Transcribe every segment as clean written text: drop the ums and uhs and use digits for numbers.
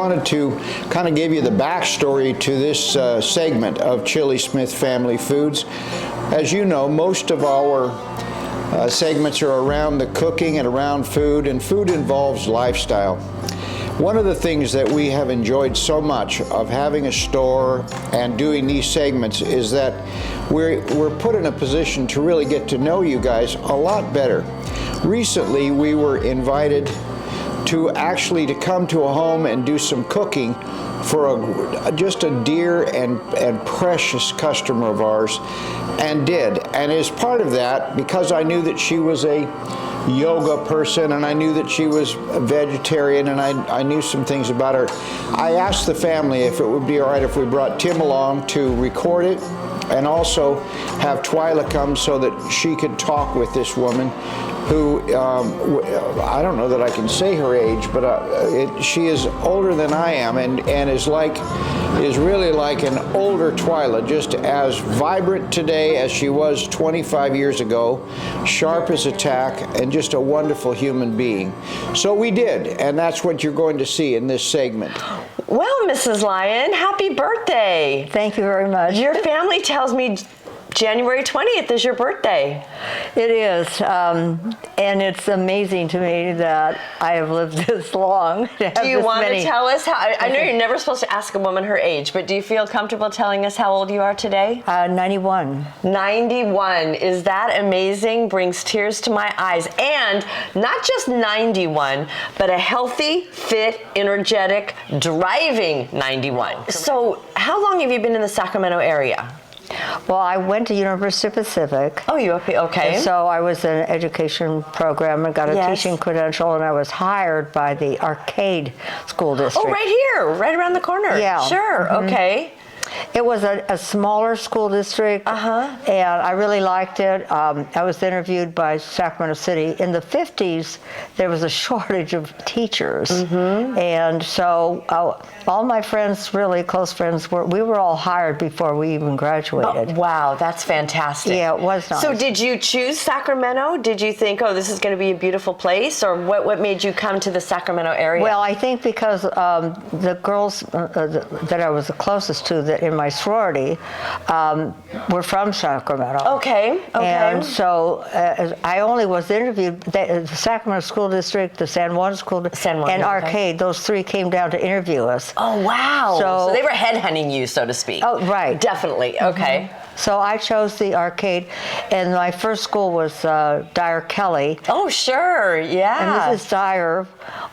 wanted to kind of give you the backstory to this segment of Chili Smith Family Foods. As you know, most of our segments are around the cooking and around food, and food involves lifestyle. One of the things that we have enjoyed so much of having a store and doing these segments is that we're put in a position to really get to know you guys a lot better. Recently, we were invited to come to a home and do some cooking for just a dear and precious customer of ours, and did. And as part of that, because I knew that she was a yoga person and I knew that she was a vegetarian and I knew some things about her, I asked the family if it would be all right if we brought Tim along to record it and also have Twyla come so that she could talk with this woman who, I don't know that I can say her age, but she is older than I am and is really like an older Twyla, just as vibrant today as she was 25 years ago, sharp as a tack, and just a wonderful human being. So we did, and that's what you're going to see in this segment. Well, Mrs. Lyon, happy birthday. Thank you very much. Your family tells me January 20th is your birthday. It is, and it's amazing to me that I have lived this long. Do you want to tell us how, I know you're never supposed to ask a woman her age, but do you feel comfortable telling us how old you are today? 91. 91, is that amazing? Brings tears to my eyes. And not just 91, but a healthy, fit, energetic, driving 91. So how long have you been in the Sacramento area? Well, I went to University of Pacific. Oh, you okay? And so I was in an education program and got a teaching credential, and I was hired by the Arcade School District. Oh, right here, right around the corner. Yeah. Sure, okay. It was a smaller school district, and I really liked it. I was interviewed by Sacramento City. In the 50s, there was a shortage of teachers, and so all my friends, really close friends, we were all hired before we even graduated. Oh, wow, that's fantastic. Yeah, it was nice. So did you choose Sacramento? Did you think, oh, this is going to be a beautiful place, or what made you come to the Sacramento area? Well, I think because the girls that I was the closest to in my sorority were from Sacramento. Okay. And so I only was interviewed, the Sacramento School District, the San Juan School District, and Arcade, those three came down to interview us. Oh, wow. So they were headhunting you, so to speak. Oh, right. Definitely. Okay. So I chose the Arcade, and my first school was Dyer Kelly. Oh, sure, yeah. And Mrs. Dyer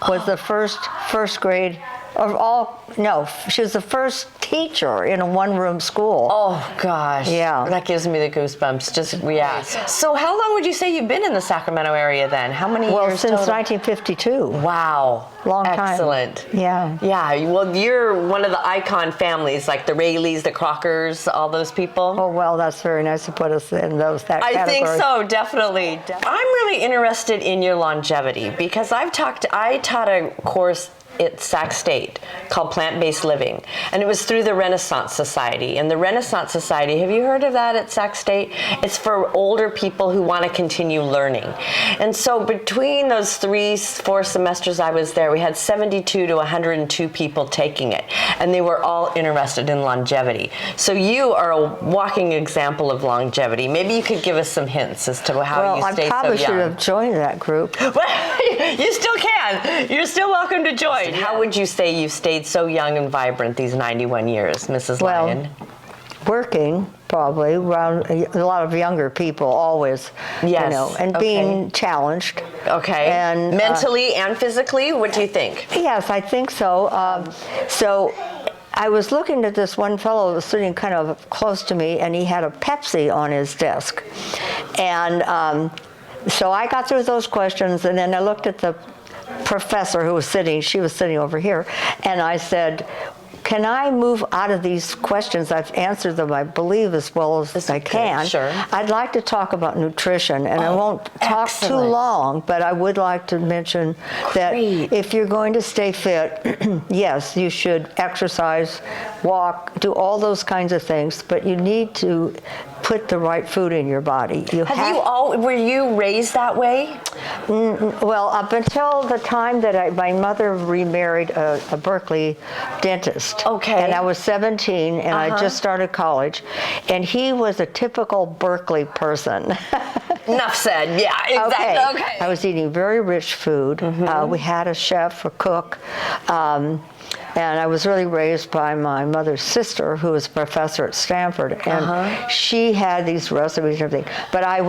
was the first grade of all. No, she was the first teacher in a one-room school. Oh, gosh. Yeah. That gives me the goosebumps. Yeah. So how long would you say you've been in the Sacramento area then? How many years Well, since total? 1952. Wow. Long time. Excellent. Yeah. Yeah. Well, you're one of the icon families, like the Rayleys, the Crockers, all those people. Oh, well, that's very nice to put us in that category. I think so, definitely. I'm really interested in your longevity because I taught a course at Sac State called Plant-Based Living, and it was through the Renaissance Society. And the Renaissance Society, have you heard of that at Sac State? It's for older people who want to continue learning. And so between those 3-4 semesters I was there, we had 72 to 102 people taking it, and they were all interested in longevity. So you are a walking example of longevity. Maybe you could give us some hints as to how you stayed so young. Well, I probably should have joined that group. You still can. You're still welcome to join. How would you say you've stayed so young and vibrant these 91 years, Mrs. Lyon? Working, probably, around a lot of younger people, always. Yes. And being challenged. Okay. And mentally and physically, what do you think? Yes, I think so. So I was looking at this one fellow who was sitting kind of close to me, and he had a Pepsi on his desk. And so I got through those questions, and then I looked at the professor who was she was sitting over here, and I said, can I move out of these questions? I've answered them, I believe, as well as I can. Sure. I'd like to talk about nutrition, and I won't talk too long, but I would like to mention that if you're going to stay fit, yes, you should exercise, walk, do all those kinds of things, but you need to put the right food in your body. Were you raised that way? Well, up until the time that my mother remarried a Berkeley dentist. Okay. And I was 17, and I just started college, and he was a typical Berkeley person. Enough said. Yeah, exactly. Okay. I was eating very rich food. We had a chef, a cook. And I was really raised by my mother's sister, who was a professor at Stanford, and she had these recipes and everything. But I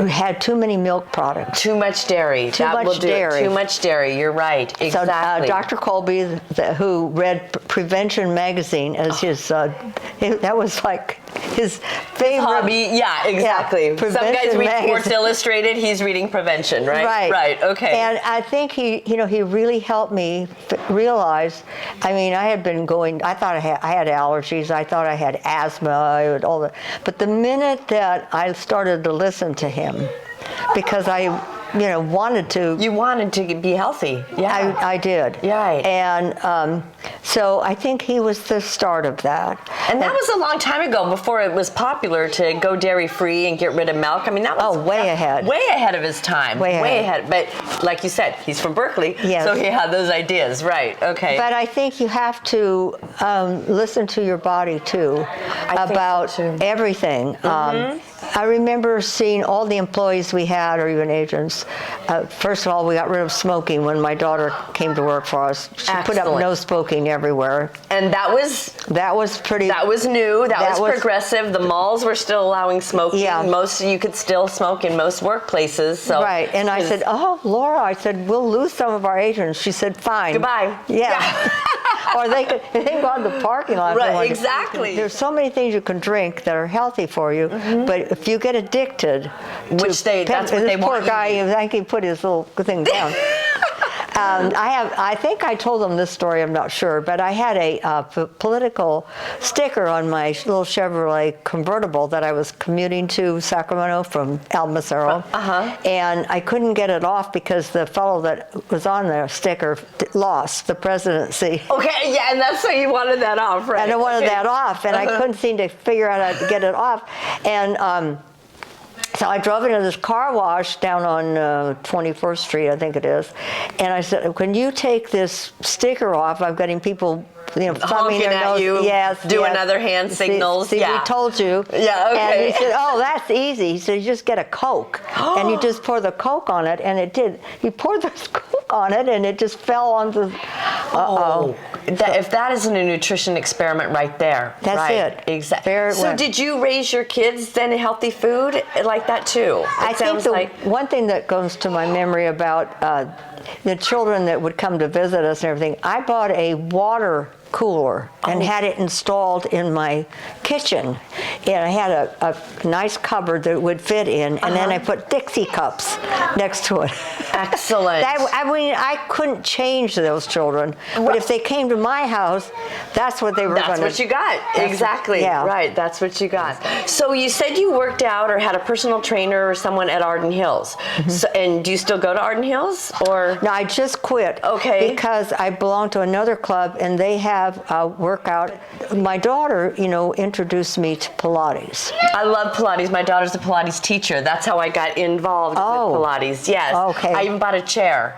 had too many milk products. Too much dairy. Too much dairy. Too much dairy. You're right. Exactly. So Dr. Colby, who read Prevention magazine as his, that was like his favorite hobby. Yeah, exactly. Yeah, some guys read magazine. Sports Illustrated. He's reading Prevention, right? Right. Right. Okay. And I think he really helped me realize. I mean, I had been going. I thought I had allergies. I thought I had asthma. All that. But the minute that I started to listen to him, because I wanted to. You wanted to be healthy. Yeah. I did. Right. And so I think he was the start of that. And that was a long time ago, before it was popular to go dairy-free and get rid of milk. I mean, that was way ahead. Way ahead of his time. Way ahead. But like you said, he's from Berkeley, yes. So he had those ideas. Right. Okay. But I think you have to listen to your body too, about everything. I remember seeing all the employees we had, or even agents. First of all, we got rid of smoking when my daughter came to work for us. She put up no smoking everywhere. And that was pretty. That was new. That was progressive. The malls were still allowing smoking. Yeah. You could still smoke in most workplaces. So right. And I said, "Oh, Laura," I said, "we'll lose some of our agents." She said, "Fine. Goodbye." Yeah. Or they could go in the parking lot. Right. Exactly. There's so many things you can drink that are healthy for you, but if you get addicted, that's what they want. Poor guy, I think he put his little thing down. I think I told them this story, I'm not sure, but I had a political sticker on my little Chevrolet convertible that I was commuting to Sacramento from El Macero, and I couldn't get it off because the fellow that was on the sticker lost the presidency. Okay, yeah, and that's why you wanted that off, right? And I wanted that off, and I couldn't seem to figure out how to get it off, and so I drove into this car wash down on 21st Street, I think it is, and I said, "Can you take this sticker off? I'm getting people, thumbing their nose." You, doing other hand signals. See, we told you. Yeah, okay. And he said, "Oh, that's easy." He said, "You just get a Coke, and you just pour the Coke on it," and it did. He poured the Coke on it, and it just fell onto. If that isn't a nutrition experiment right there. That's right. it. Exactly. So did you raise your kids then healthy food like that too? I think one thing that goes to my memory about the children that would come to visit us and everything, I bought a water cooler and had it installed in my kitchen, and I had a nice cupboard that it would fit in, and then I put Dixie cups next to it. Excellent. I couldn't change those children, but if they came to my house, that's what they were going to. That's what you got. Exactly. Yeah. Right. That's what you got. So you said you worked out or had a personal trainer or someone at Arden Hills. So, and do you still go to Arden Hills or? No, I just quit. Okay. Because I belong to another club, and they have a workout. My daughter, introduced me to Pilates. I love Pilates. My daughter's a Pilates teacher. That's how I got involved with Pilates. Yes. Okay. I even bought a chair.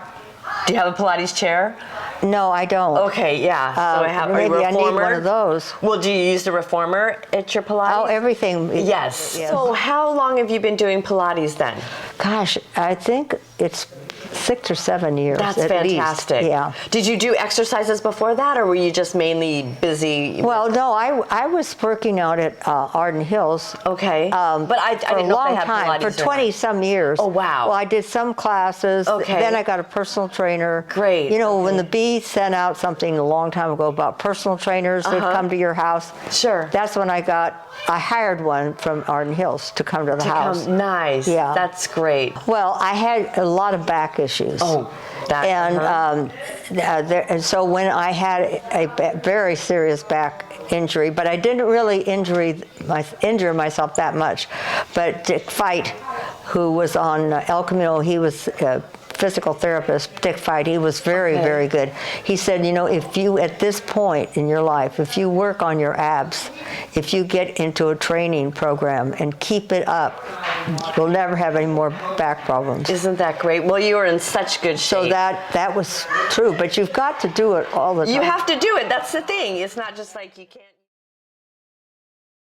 Do you have a Pilates chair? No, I don't. Okay, yeah. So I have a maybe reformer. I need one of those. Well, do you use the reformer at your Pilates? Oh, everything. Yes. So how long have you been doing Pilates then? Gosh, I think it's 6 or 7 years. That's at fantastic. Least. Yeah. Did you do exercises before that, or were you just mainly busy? Well, no, I was working out at Arden Hills. Okay. But I didn't know if they had Pilates for 20-some years. Oh, wow. Well, I did some classes. Okay. Then I got a personal trainer. Great. When the Bee sent out something a long time ago about personal trainers that come to your house. Sure. That's when I hired one from Arden Hills to come to the house. Nice. Yeah. That's great. Well, I had a lot of back issues. Oh, that. And so when I had a very serious back injury, but I didn't really injure myself that much. But Dick Fight, who was on El Camino, he was physical therapist, Dick Fight. He was very, very good. He said, you know, if you, at this point in your life, if you work on your abs, if you get into a training program and keep it up, you'll never have any more back problems. Isn't that great? Well, you are in such good shape. So that was true, but you've got to do it all the time. You have to do it. That's the thing. It's not just like you can't.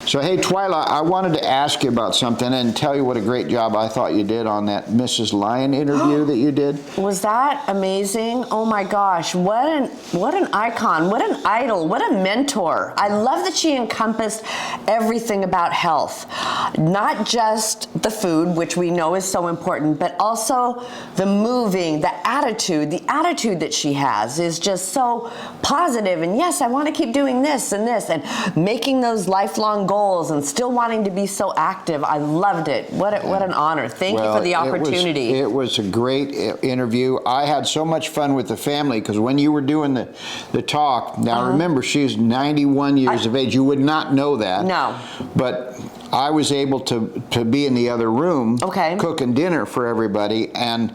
So, hey, Twyla, I wanted to ask you about something and tell you what a great job I thought you did on that Mrs. Lyon interview that you did. Was that amazing? Oh my gosh, what an icon, what an idol, what a mentor. I love that she encompassed everything about health. Not just the food, which we know is so important, but also the moving, the attitude that she has is just so positive. And yes, I want to keep doing this and this, and making those lifelong goals and still wanting to be so active. I loved it. What an honor. Thank you for the opportunity. It was a great interview. I had so much fun with the family because when you were doing the talk, now remember, she's 91 years of age. You would not know that. No. But I was able to be in the other room cooking dinner for everybody, and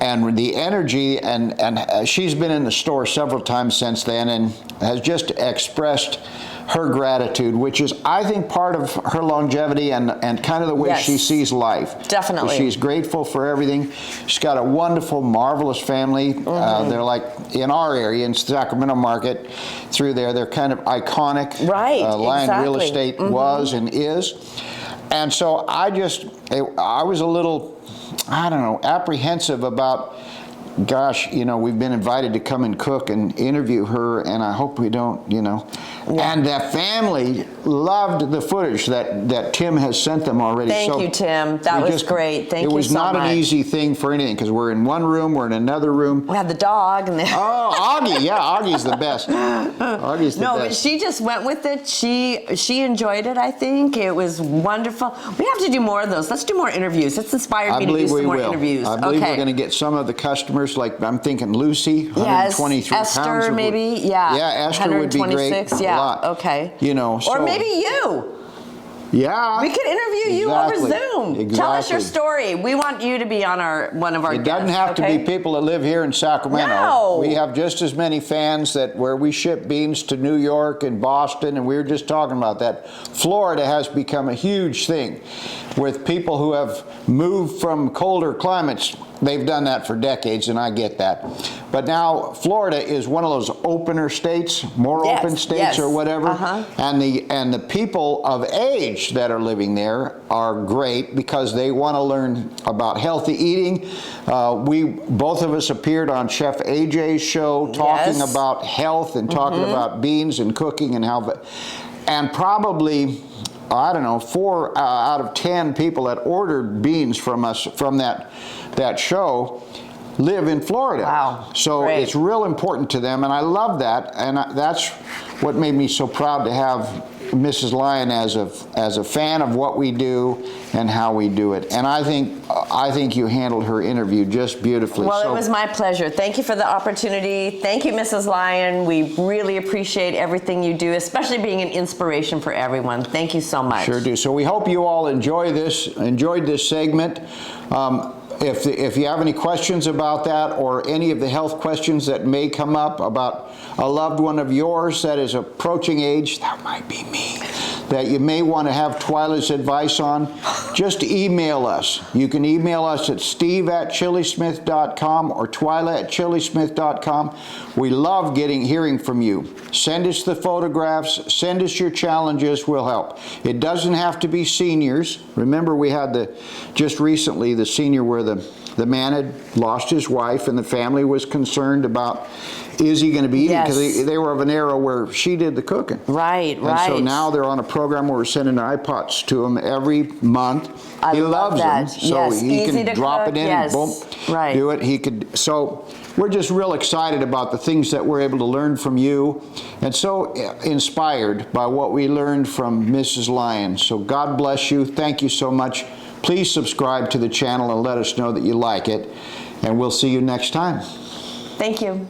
the energy, and she's been in the store several times since then and has just expressed her gratitude, which is, I think, part of her longevity and kind of the way she sees life. Definitely. She's grateful for everything. She's got a wonderful, marvelous family. They're like, in our area, in Sacramento market, through there, they're kind of iconic. Right, Lyon Real Estate was and is. And so I was a little, I don't know, apprehensive about, gosh, you know, we've been invited to come and cook and interview her, and I hope we don't, you know. And the family loved the footage that Tim has sent them already. Thank you, Tim. That was great. Thank you so much. It was not an easy thing for anything because we're in one room, we're in another room. We had the dog. And Augie, yeah, Augie's the best. Augie's the best. No, but she just went with it. She enjoyed it, I think. It was wonderful. We have to do more of those. Let's do more interviews. It's inspired me to do some more interviews. I believe we're going to get some of the customers, like I'm thinking Lucy, 123 pounds. Esther, maybe. Yeah. Yeah, Esther would be great. Yeah. Lot. Okay. You know, or maybe you. Yeah. We could interview you over Zoom. Exactly. Tell us your story. We want you to be on one of our guests. It doesn't have to be people that live here in Sacramento. No. We have just as many fans where we ship beans to New York and Boston, and we were just talking about that. Florida has become a huge thing with people who have moved from colder climates. They've done that for decades, and I get that. But now Florida is one of those opener states, more open states or whatever. And the people of age that are living there are great because they want to learn about healthy eating. Both of us appeared on Chef AJ's show talking about health and talking about beans and cooking and how, and probably, I don't know, 4 out of 10 people that ordered beans from us from that show live in Florida. Wow. So it's real important to them, and I love that, and that's what made me so proud to have Mrs. Lyon as a fan of what we do and how we do it. And I think you handled her interview just beautifully. Well, it was my pleasure. Thank you for the opportunity. Thank you, Mrs. Lyon. We really appreciate everything you do, especially being an inspiration for everyone. Thank you so much. Sure do. So we hope you all enjoyed this segment. If you have any questions about that or any of the health questions that may come up about a loved one of yours that is approaching age, that might be me, that you may want to have Twyla's advice on, just email us. You can email us at steve@chilismith.com or twyla@chilismith.com. We love hearing from you. Send us the photographs, send us your challenges, we'll help. It doesn't have to be seniors. Remember, we had just recently the senior where the man had lost his wife and the family was concerned about, is he going to be eating? Because they were of an era where she did the cooking. Right. And so now they're on a program where we're sending iPods to him every month. He loves them, so he can drop it in and boom, do it. So we're just real excited about the things that we're able to learn from you, and so inspired by what we learned from Mrs. Lyon. So God bless you. Thank you so much. Please subscribe to the channel and let us know that you like it, and we'll see you next time. Thank you.